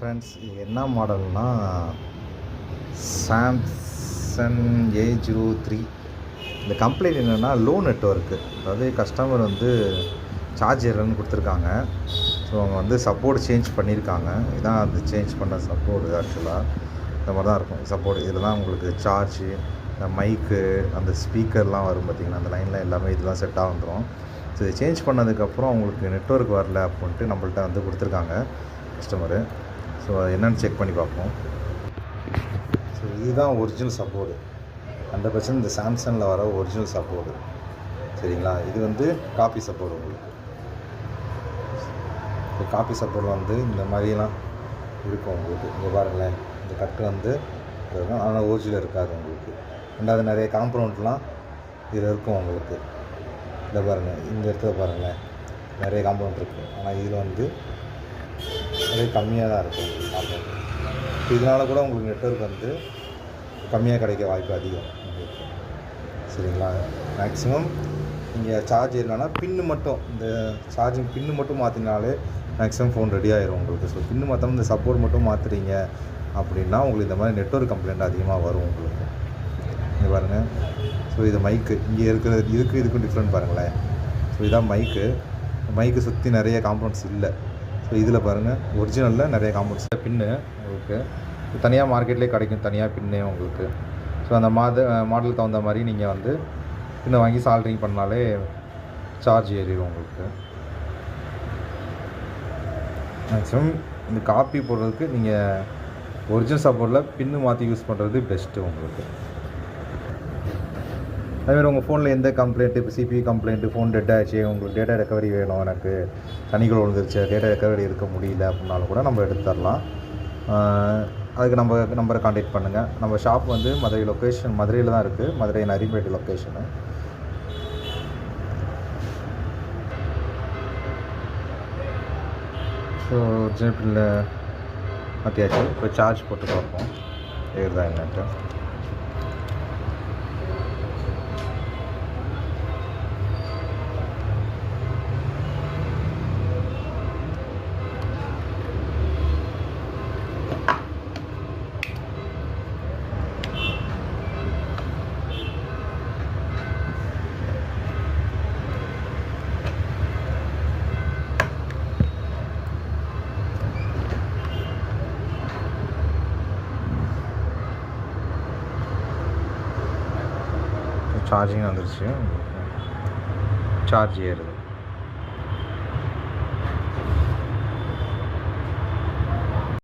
Friends, இது என்ன மாடல்னா Samsung A03. இந்த கம்ப்ளைண்ட் என்னென்னா லோ நெட்வொர்க்கு, அதாவது கஸ்டமர் வந்து சார்ஜர்னு கொடுத்துருக்காங்க. ஸோ அவங்க வந்து சப்போர்ட் சேஞ்ச் பண்ணியிருக்காங்க. இதான் அது சேஞ்ச் பண்ண சப்போர்ட். ஆக்சுவலாக இந்த மாதிரி தான் இருக்கும் சப்போர்ட். இதில் தான் உங்களுக்கு சார்ஜு, மைக்கு, அந்த ஸ்பீக்கர்லாம் வரும் பார்த்திங்கன்னா, அந்த லைனில் எல்லாமே இதெல்லாம் செட்டாக வந்துடும். ஸோ இது சேஞ்ச் பண்ணதுக்கப்புறம் அவங்களுக்கு நெட்வொர்க் வரல அப்படின்ட்டு நம்மள்ட்ட வந்து கொடுத்துருக்காங்க கஸ்டமரு. ஸோ அது என்னென்னு செக் பண்ணி பார்ப்போம். ஸோ இதுதான் ஒரிஜினல் சப்போர்டு. 100% இந்த சாம்சங்கில் வர ஒரிஜினல் சப்போர்டு. சரிங்களா? இது வந்து காப்பி சப்போர்டு. உங்களுக்கு இப்போ காப்பி சப்போர்ட் வந்து இந்த மாதிரிலாம் இருக்கும் உங்களுக்கு. இங்கே பாருங்களேன், இந்த கட்டு வந்து இருக்கும், ஆனால் ஒரிஜினல் இருக்காது உங்களுக்கு. ரெண்டாவது நிறைய காம்பனண்ட்லாம் இதில் இருக்கும் உங்களுக்கு. இதில் பாருங்கள், இந்த இடத்துல பாருங்களேன், நிறைய காம்பனண்ட் இருக்குது, ஆனால் இதில் வந்து நிறைய கம்மியாக தான் இருக்கும் காம்பனண்ட். இதனால் கூட உங்களுக்கு நெட்வொர்க் வந்து கம்மியாக கிடைக்க வாய்ப்பு அதிகம் உங்களுக்கு. சரிங்களா? மேக்ஸிமம் நீங்கள் சார்ஜ் இல்லைன்னா பின்னு மட்டும், இந்த சார்ஜிங் பின்னு மட்டும் மாற்றினாலே மேக்ஸிமம் ஃபோன் ரெடி ஆகிரும் உங்களுக்கு. ஸோ பின்னு மாற்றாமல் இந்த சப்போர்ட் மட்டும் மாற்றுறீங்க அப்படின்னா உங்களுக்கு இந்த மாதிரி நெட்வொர்க் கம்ப்ளைண்ட் அதிகமாக வரும் உங்களுக்கு. இங்கே பாருங்கள். ஸோ இது மைக்கு, இங்கே இருக்கிற இதுக்கும் டிஃப்ரெண்ட் பாருங்களேன். ஸோ இதான் மைக்கு சுற்றி நிறைய காம்பனண்ட்ஸ் இல்லை. ஸோ இதில் பாருங்கள், ஒரிஜினலில் நிறைய காம்பனண்ட்ஸ். பின்னு உங்களுக்கு தனியாக மார்க்கெட்லேயே கிடைக்கும், தனியாக பின்னே உங்களுக்கு. ஸோ அந்த மாடலுக்கு தகுந்த மாதிரி நீங்கள் வந்து பின்னை வாங்கி சால்ட்ரிங் பண்ணாலே சார்ஜ் ஏறிடும் உங்களுக்கு. மேக்ஸிமம் இந்த காப்பி போடுறதுக்கு நீங்கள் ஒரிஜினல் சப்போர்ட்டில் பின்னு மாற்றி யூஸ் பண்ணுறது பெஸ்ட்டு உங்களுக்கு. அதேமாதிரி உங்கள் ஃபோனில் எந்த கம்ப்ளைண்ட்டு, இப்போ CPU கம்ப்ளைண்ட்டு, ஃபோன் டெட் ஆகிடுச்சு, உங்களுக்கு டேட்டா ரெக்கவரி வேணும், எனக்கு தண்ணிக்குள்ள விழுந்துருச்சு, டேட்டா ரெக்கவரி எடுக்க முடியல அப்படின்னாலும் கூட நம்ம எடுத்து தரலாம். அதுக்கு நம்ம நம்பரை கான்டாக்ட் பண்ணுங்கள். நம்ம ஷாப் வந்து மதுரை லொக்கேஷன், மதுரையில் தான் இருக்குது. Madurai Naripettai location. So original மாற்றியாச்சு. இப்போ சார்ஜ் போட்டு பார்ப்போம் ஏறுதா என்னன்ட்டு. சார்ஜிங் வந்துருச்சு, சார்ஜ் ஏறுது.